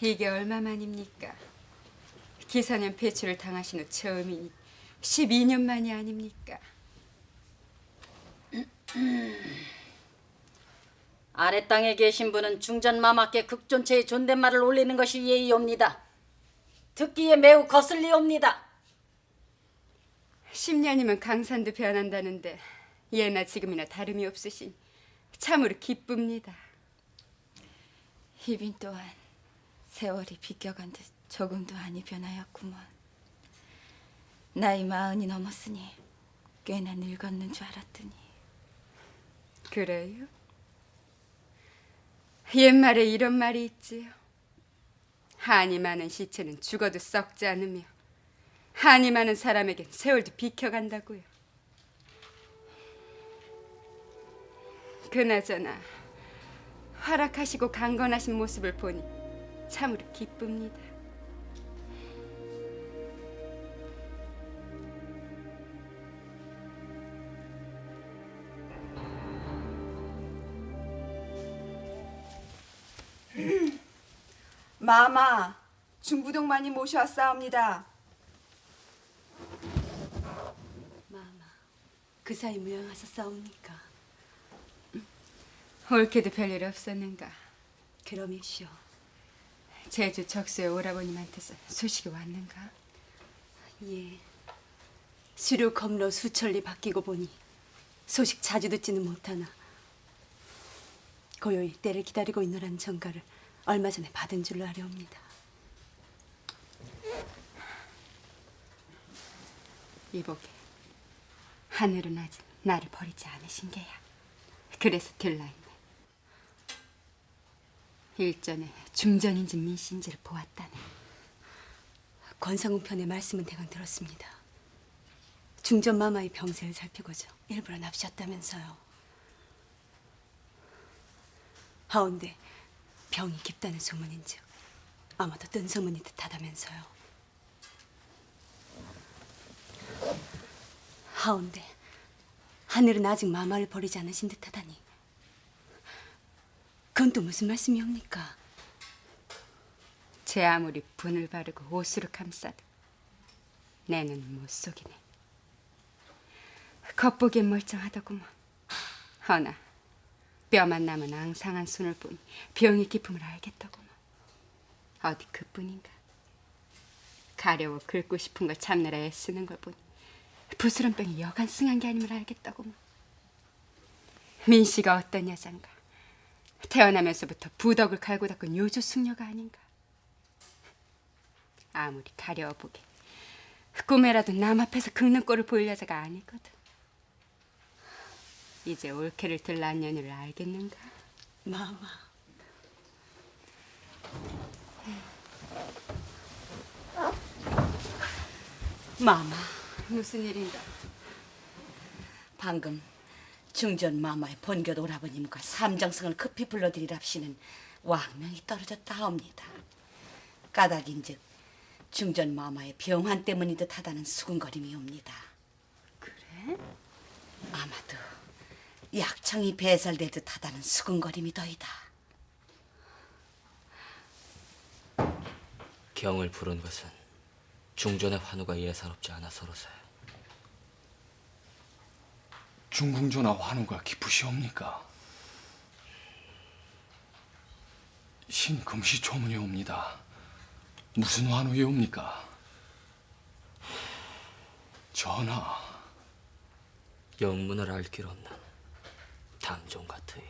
이게 얼마만입니까? 기사년 폐출을 당하신 후 처음이니 12년 만이 아닙니까? 아래 땅에 계신 분은 중전마마께 극존체의 존댓말을 올리는 것이 예의옵니다. 듣기에 매우 거슬리옵니다. 10년이면 강산도 변한다는데 예나 지금이나 다름이 없으신 참으로 기쁩니다. 희빈 또한 세월이 비껴간 듯 조금도 안이 변하였구먼. 나이 40이 넘었으니 꽤나 늙었는 줄 알았더니. 그래요? 옛말에 이런 말이 있지요. 한이 많은 시체는 죽어도 썩지 않으며 한이 많은 사람에겐 세월도 비켜간다고요. 그나저나 활약하시고 강건하신 모습을 보니 참으로 기쁩니다. 마마, 중부동 많이 모셔왔사옵니다. 마마, 그 사이 무양하셨사옵니까? 옳게도 별일 없었는가? 그럼이시오. 제주 적수의 오라버님한테서 소식이 왔는가? 예. 수료 검로 수천리 바뀌고 보니 소식 자주 듣지는 못하나 고요히 때를 기다리고 있노라는 전가를 얼마 전에 받은 줄로 아려옵니다. 이보게, 하늘은 아직 나를 버리지 않으신 게야. 그래서 들라했네. 일전에 중전인지 민씨인지를 보았다네. 권상훈 편의 말씀은 대강 들었습니다. 중전 마마의 병세를 살피고자 일부러 납치했다면서요. 하온데 병이 깊다는 소문인즉 아마도 뜬 소문이 듯하다면서요. 하온데 하늘은 아직 마마를 버리지 않으신 듯하다니 그건 또 무슨 말씀이옵니까? 제 아무리 분을 바르고 옷으로 감싸도 내 눈은 못 속이네. 겉보기엔 멀쩡하더구먼. 허나 뼈만 남은 앙상한 손을 보니 병의 깊음을 알겠더구먼. 어디 그뿐인가. 가려워 긁고 싶은 걸 참느라 애쓰는 걸 보니 부스런 병이 여간 승한 게 아님을 알겠더구먼. 민씨가 어떤 여잔가. 태어나면서부터 부덕을 갈고 닦은 요조 숙녀가 아닌가. 아무리 가려워 보게 꿈에라도 남 앞에서 긁는 꼴을 보일 여자가 아니거든. 이제 올케를 들 난년을 알겠는가? 마마. 마마, 무슨 일인가? 방금 중전 마마의 본교 오라버님과 삼정승을 급히 불러들이랍시는 왕명이 떨어졌다 하옵니다. 까닭인즉 중전 마마의 병환 때문인 듯하다는 수군거림이옵니다. 그래? 아마도 약청이 배설되듯 하다는 수군거림이더이다. 경을 부른 것은 중전의 환우가 예사롭지 않아서로서요. 중궁전하 환우가 깊으시옵니까? 신금시 조문이옵니다. 무슨 환우이옵니까? 전하. 영문을 알 길 없는 담종 같으이.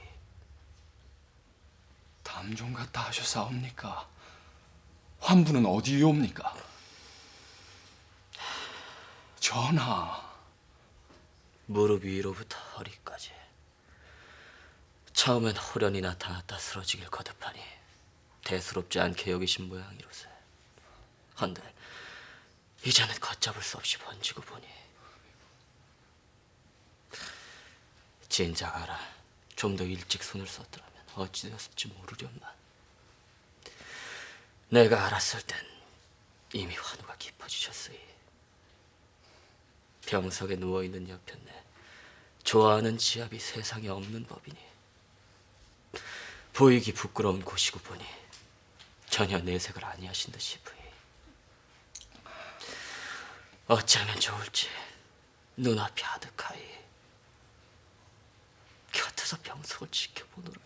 담종 같다 하셨사옵니까? 환부는 어디이옵니까? 전하. 무릎 위로부터 허리까지. 처음엔 호련히 나타났다 쓰러지길 거듭하니 대수롭지 않게 여기신 모양이로세. 헌데 이제는 걷잡을 수 없이 번지고 보니 진작 알아 좀 더 일찍 손을 썼더라면 어찌 되었을지 모르련만 내가 알았을 땐 이미 환우가 깊어지셨으니 병석에 누워있는 여편네 좋아하는 지압이 세상에 없는 법이니 보이기 부끄러운 곳이고 보니 전혀 내색을 아니하신 듯 싶으니 어찌하면 좋을지 눈앞이 아득하이 곁에서 병석을 지켜보노라.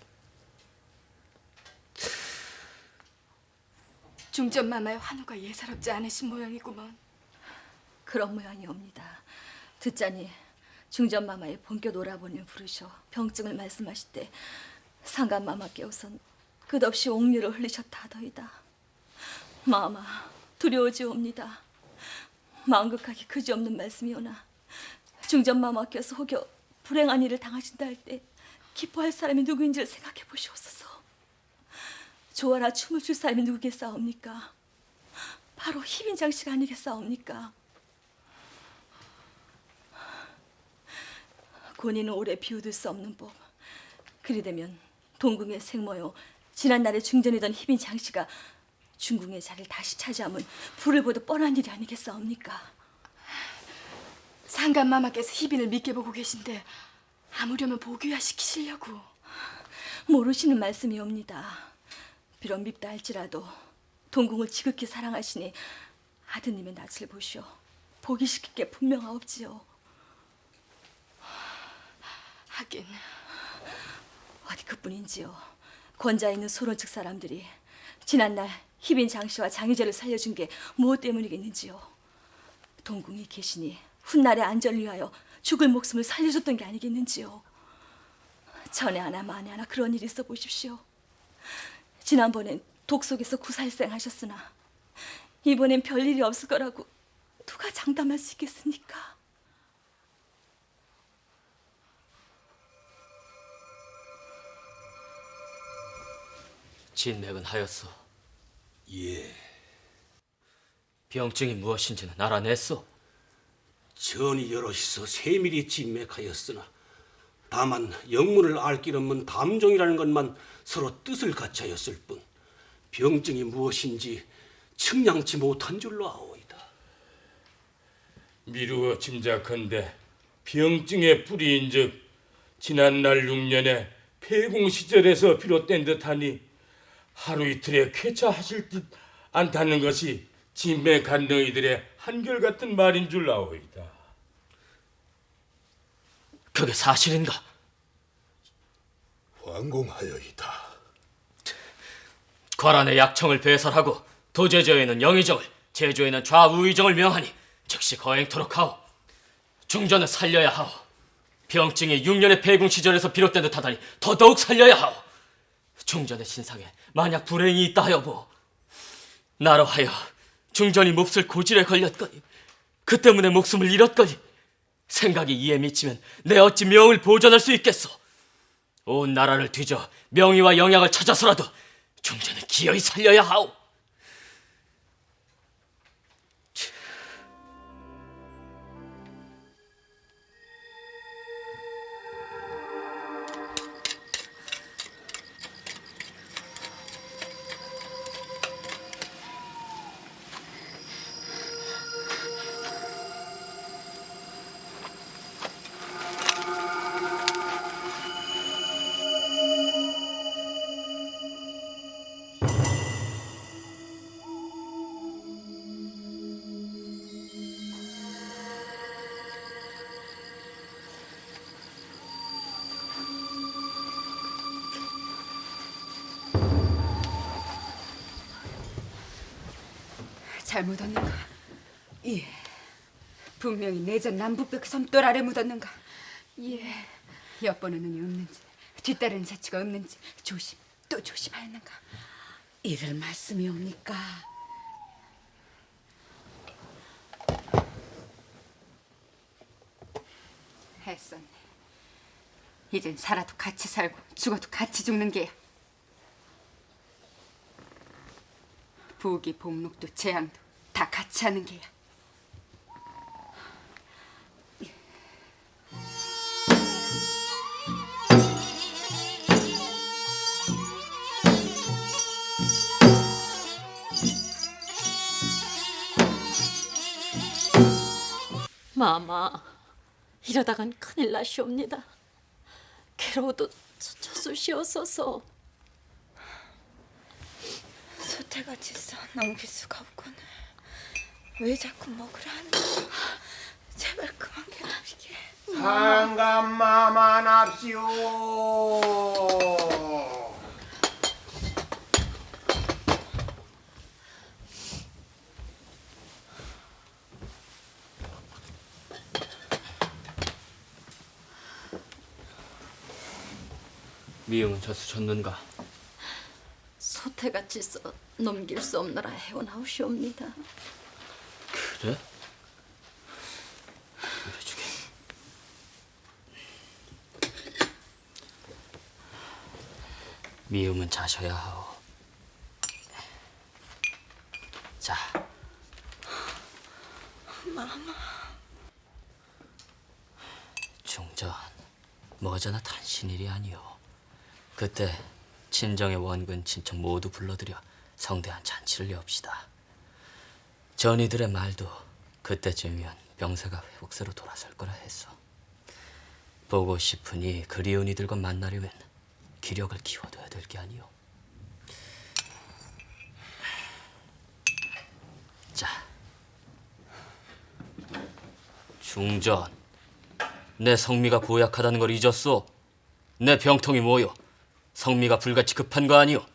중전마마의 환호가 예사롭지 않으신 모양이구먼. 그런 모양이옵니다. 듣자니 중전마마의 본격 오라버니를 부르셔 병증을 말씀하실 때 상간마마께서는 끝없이 옥류를 흘리셨다 하더이다. 마마 두려워지옵니다. 망극하기 그지없는 말씀이오나 중전마마께서 혹여 불행한 일을 당하신다 할 때 기뻐할 사람이 누구인지를 생각해 보시옵소서. 조화라 춤을 출 사람이 누구겠사옵니까? 바로 희빈장 씨가 아니겠사옵니까? 권위는 오래 비워둘 수 없는 법. 그리되면 동궁의 생모요 지난날에 중전이던 희빈장 씨가 중궁의 자리를 다시 차지하면 불을 보듯 뻔한 일이 아니겠사옵니까? 상간마마께서 희빈을 믿게 보고 계신데 아무려면 복위화 시키시려고. 모르시는 말씀이옵니다. 비록 밉다 할지라도 동궁을 지극히 사랑하시니 아드님의 낯을 보시오 복위시킬 게 분명하옵지요. 하긴 어디 그뿐인지요. 권자에 있는 소론 측 사람들이 지난날 희빈 장씨와 장희재를 살려준 게 무엇 때문이겠는지요. 동궁이 계시니 훗날의 안전을 위하여 죽을 목숨을 살려줬던 게 아니겠는지요. 전에 하나 만에 하나 그런 일이 있어 보십시오. 지난번엔 독 속에서 구살생 하셨으나 이번엔 별일이 없을 거라고 누가 장담할 수 있겠습니까? 진맥은 하였소. 예, 병증이 무엇인지는 알아냈소. 전이 여럿이서 세밀히 진맥하였으나 다만 영문을 알 길 없는 담종이라는 것만 서로 뜻을 같이 하였을 뿐 병증이 무엇인지 측량치 못한 줄로 아오이다. 미루어 짐작컨대 병증의 뿌리인즉 지난날 6년에 폐궁 시절에서 비롯된 듯하니 하루 이틀에 쾌차하실 듯 않다는 것이 진맥한 너희들의 한결같은 말인 줄 아오이다. 그게 사실인가? 완공하여이다. 과란의 약청을 배설하고 도제저에는 영의정을, 제조에는 좌우의정을 명하니 즉시 거행토록 하오. 중전은 살려야 하오. 병증이 6년의 폐궁 시절에서 비롯된 듯하다니 더더욱 살려야 하오. 중전의 신상에 만약 불행이 있다 하여보 나로 하여 중전이 몹쓸 고질에 걸렸거니 그 때문에 목숨을 잃었거니 생각이 이에 미치면 내 어찌 명을 보존할 수 있겠소. 온 나라를 뒤져 명의와 영약을 찾아서라도 중전을 기어이 살려야 하오. 잘 묻었는가? 예. 분명히 내전 남북벽 섬돌 아래 묻었는가? 예. 엿보는 눈이 없는지 뒤따르는 자치가 없는지 조심 또 조심하였는가? 이를 말씀이옵니까? 했었네. 이젠 살아도 같이 살고 죽어도 같이 죽는 게야. 부귀 복록도 재앙도 다 같이 하는 게야. 마마, 이러다간 큰일 나시옵니다. 괴로워도 저수시옵소서. 해가 지서 넘길 수가 없거늘. 왜 자꾸 먹으라 하는 거야? 제발 그만 괴롭히게. 상감마만 합시오. 미영은 젖수 줬는가? 소태같이 써 넘길 수 없느라 해오나오시옵니다. 그래? 그래주게. 미음은 자셔야 하오. 자. 마마. 중전, 머저나 단신일이 아니오. 그때 친정의 원근 친척 모두 불러들여 성대한 잔치를 엽시다. 전이들의 말도 그때쯤이면 병세가 회복세로 돌아설 거라 했어. 보고 싶으니 그리운 이들과 만나려면 기력을 키워둬야 될 게 아니오. 자, 중전, 내 성미가 고약하다는 걸 잊었소? 내 병통이 뭐요? 성미가 불같이 급한 거 아니오?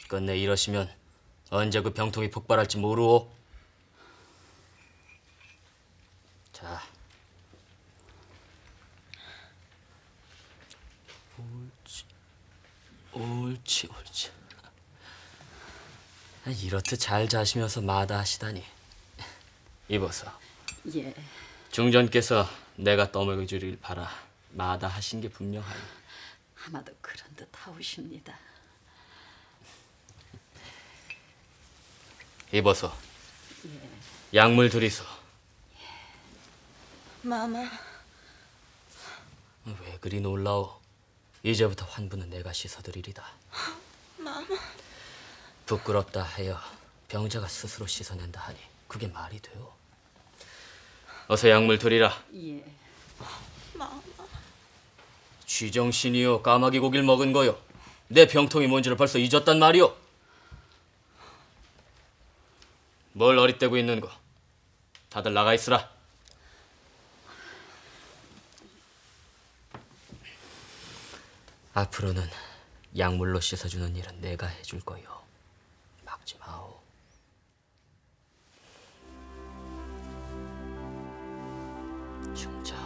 끝내 이러시면 언제 그 병통이 폭발할지 모르오. 자, 옳지. 이렇듯 잘 자시면서 마다하시다니. 이보소. 예, 중전께서 내가 떠먹여주길 바라 마다하신 게 분명하니. 아마도 그런 듯 하오십니다. 이보소. 약물 들이소. 마마. 왜 그리 놀라오? 이제부터 환부는 내가 씻어드리리다. 마마. 부끄럽다 하여 병자가 스스로 씻어낸다 하니 그게 말이 돼요. 어서 약물 들이라. 예. 마마. 쥐정신이요, 까마귀 고기를 먹은 거요. 내 병통이 뭔지를 벌써 잊었단 말이오. 뭘 어릿대고 있는 거. 다들 나가 있으라. 앞으로는 약물로 씻어주는 일은 내가 해줄 거요. 막지 마오. 중전.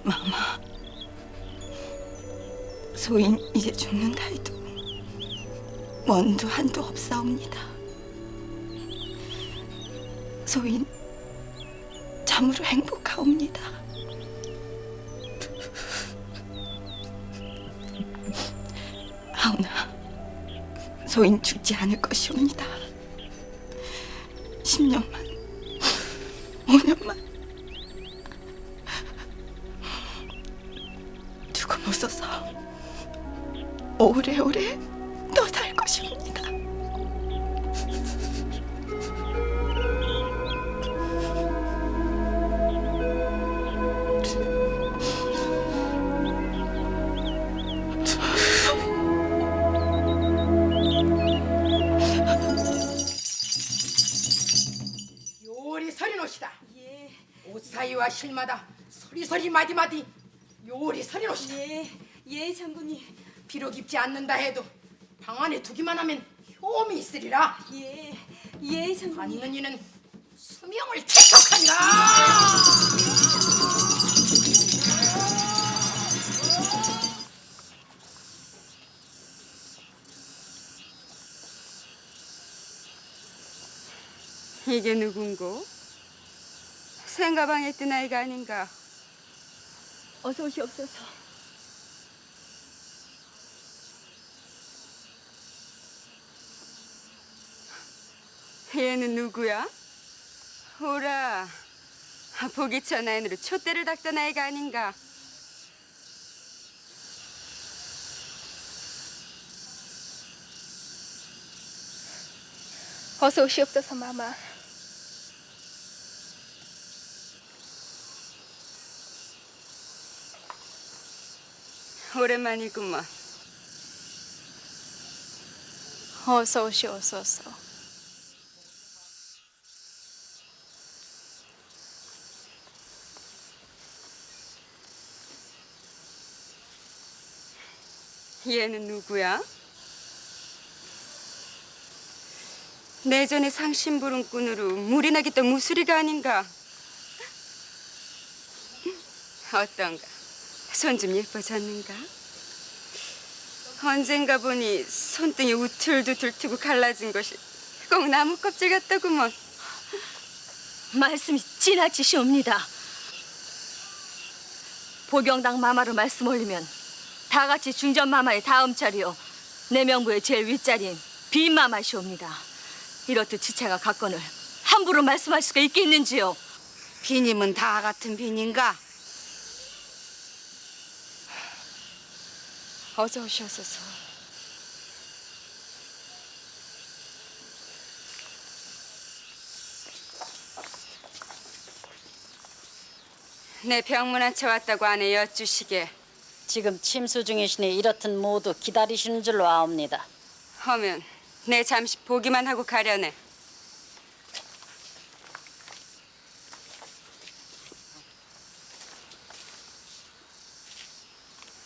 마마. 소인 이제 죽는다 해도 원도 한도 없사옵니다. 소인 참으로 행복하옵니다. 하오나 소인 죽지 않을 것이옵니다. 10년만 5년만 두고 못 써서 오래오래 더 살 것이옵니다. 요리 서리노시다. 예. 옷 사이와 실마다 서리서리 마디마디 요리 서리노시다. 예, 장군님. 비록 입지 않는다 해도 방 안에 두기만 하면 효험이 있으리라. 예, 장군님. 받는 이는 수명을 택하니라. 이게 누군고? 생가방에 있던 아이가 아닌가? 어서 오시옵소서. 얘는 누구야? 오라, 보기 천 아이로 촛대를 닦던 아이가 아닌가? 어서 오시옵소서 마마. 오랜만이구먼. 어서 오시옵소서. 얘는 누구야? 내전에 상심부름꾼으로 물이 나겠던 무수리가 아닌가? 어떤가? 손 좀 예뻐졌는가? 언젠가 보니 손등에 우툴두툴 트고 갈라진 것이 꼭 나무 껍질 같더구먼. 말씀이 지나치시옵니다. 보경당 마마로 말씀 올리면 다 같이 중전 마마의 다음 자리요, 내 명부의 제일 윗자리인 빈 마마시옵니다. 이렇듯 지체가 각건을 함부로 말씀할 수가 있겠는지요? 비님은 다 같은 비인가? 어서 오시옵소서. 내 병문 한 채 왔다고 아내 여쭈시게. 지금 침수 중이시니 이렇듯 모두 기다리시는 줄로 아옵니다. 하면 내 잠시 보기만 하고 가려네.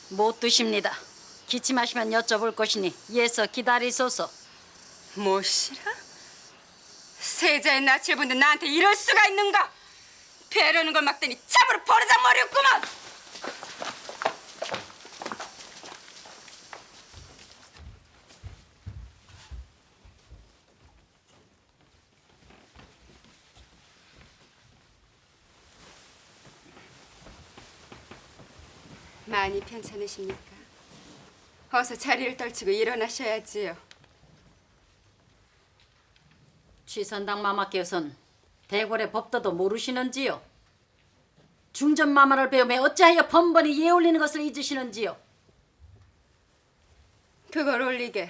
못 드십니다. 기침하시면 여쭤볼 것이니 예서 기다리소서. 뭐시라? 세자의 낯을 본데 나한테 이럴 수가 있는가? 배려는 걸 막더니 참으로 버르장머리였구만. 많이 편찮으십니까? 어서 자리를 떨치고 일어나셔야지요. 취선당 마마께서는 대궐의 법도도 모르시는지요? 중전 마마를 배우며 어찌하여 번번이 예 올리는 것을 잊으시는지요? 그걸 올리게.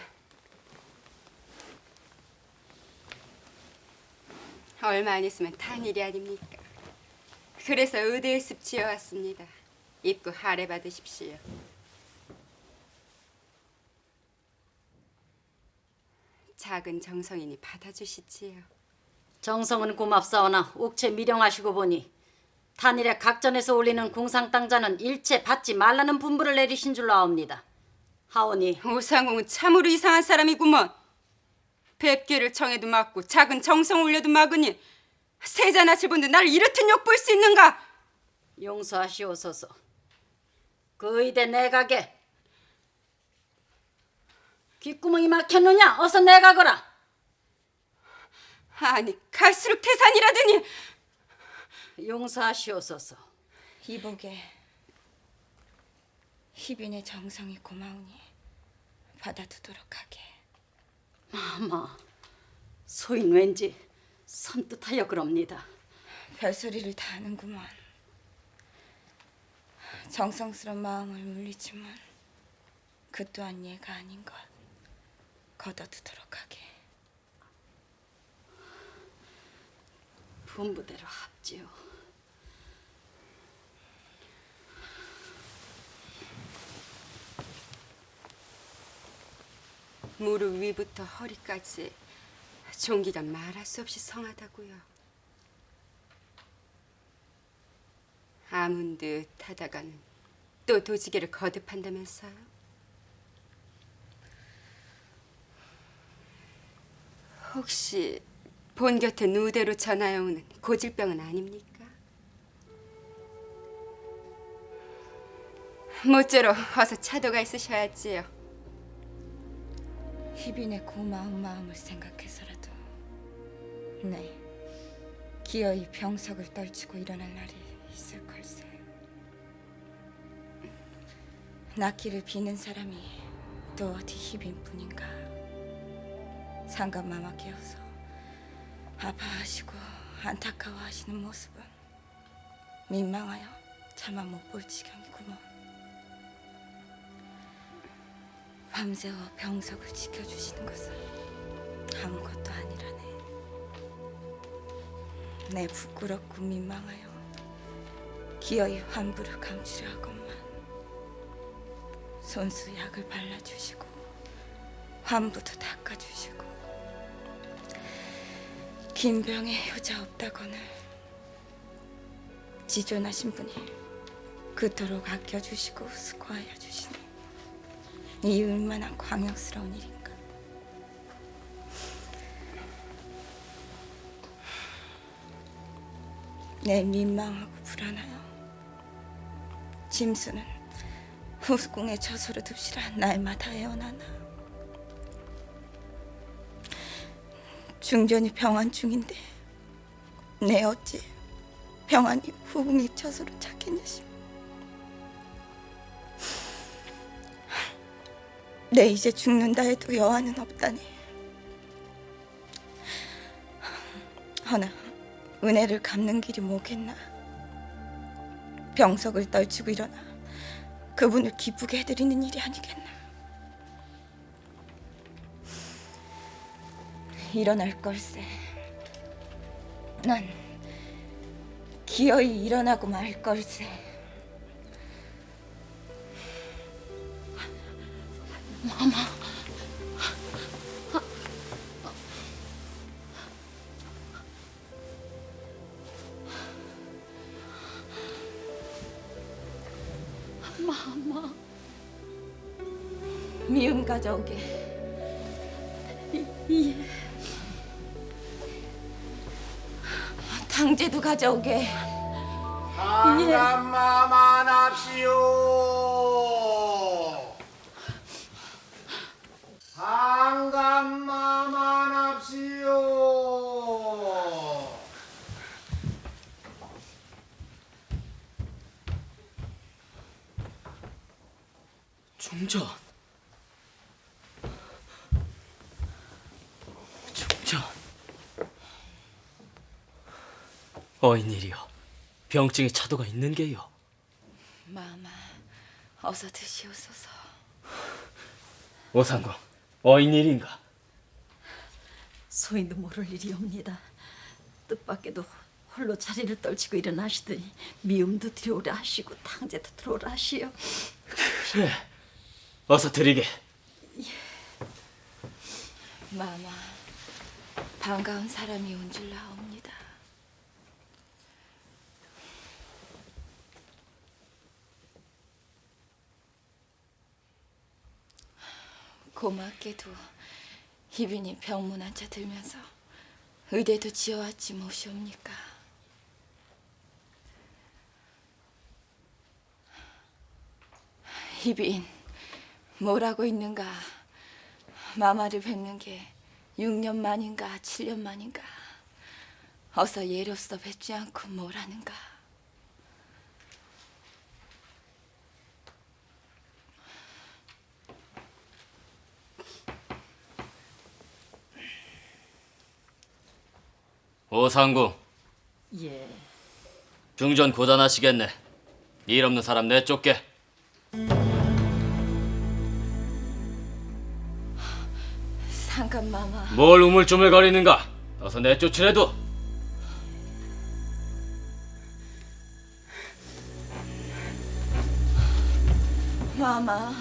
얼마 안 있으면 탄일이 아닙니까? 그래서 의대의 습 지어왔습니다. 입고 할애 받으십시오. 작은 정성이니 받아주시지요. 정성은 고맙사오나 옥체 미령하시고 보니 탄일에 각전에서 올리는 궁상땅자는 일체 받지 말라는 분부를 내리신 줄로 아옵니다. 하오니 오상홍은 참으로 이상한 사람이구먼. 뵙기를 청해도 막고 작은 정성 올려도 막으니 세자 낯을 본데 나를 이렇듯 욕볼 수 있는가? 용서하시옵소서. 그 의대 내각에 귓구멍이 막혔느냐? 어서 내가거라. 아니 갈수록 태산이라더니. 용서하시옵소서. 이복에 희빈의 정성이 고마우니 받아두도록 하게. 마마, 소인 왠지 선뜻하여 그럽니다. 별소리를 다 하는구먼. 정성스런 마음을 물리치면 그 또한 얘가 아닌 것 걷어두도록 하게. 분부대로 합지요. 무릎 위부터 허리까지 종기가 말할 수 없이 성하다고요. 아문 듯 하다가는 또 도지개를 거듭한다면서요. 혹시 본 곁에 누대로 전하여 오는 고질병은 아닙니까? 모쪼록 어서 차도가 있으셔야지요. 희빈의 고마운 마음을 생각해서라도 네, 기어이 병석을 떨치고 일어날 날이 있을 걸세. 낫기를 비는 사람이 또 어디 희빈뿐인가. 상감마마께서 아파하시고 안타까워하시는 모습은 민망하여 차마 못 볼 지경이구먼. 밤새워 병석을 지켜주시는 것은 아무것도 아니라네. 내 부끄럽고 민망하여 기어이 환부를 감추려 하건만 손수 약을 발라주시고 환부도 닦아주시고 긴 병에 효자 없다거늘 지존하신 분이 그토록 아껴주시고 수고하여 주시니 이 얼마나 광역스러운 일인가. 내 민망하고 불안하여 짐수는 후궁의 처소로 둡시라 날마다 애원하나. 중전이 병환 중인데 내 어찌 병환이 후궁의 처소로 찾겠냐시오. 내 이제 죽는다 해도 여한은 없다니. 허나 은혜를 갚는 길이 뭐겠나. 병석을 떨치고 일어나 그분을 기쁘게 해드리는 일이 아니겠나. 일어날 걸세. 난 기어이 일어나고 말 걸세. 마마. 마마. 미음 가져오게. 예. 당제도 가져오게. 한감마만합시오. 한감마만합시오. 중전. 중전. 어인일이여, 병증의 차도가 있는 게요. 마마, 어서 드시옵소서. 오상궁, 어인일인가? 소인도 모를 일이옵니다. 뜻밖에도 홀로 자리를 떨치고 일어나시더니 미움도 들여오라 하시고 탕제도 들어오라 하시오. 그래, 어서 드리게. 마마, 반가운 사람이 온 줄 아옵니다. 고맙게도 희빈이 병문 한 차 들면서 의대도 지어왔지 무엇이옵니까. 희빈, 뭐라고 있는가. 마마를 뵙는 게 6년 만인가 7년 만인가. 어서 예로서 뵙지 않고 뭘 하는가. 오상궁. 예. 중전 고단하시겠네. 일 없는 사람 내쫓게. 상감 마마. 뭘 우물쭈물거리는가? 어서 내쫓으래도. 마마.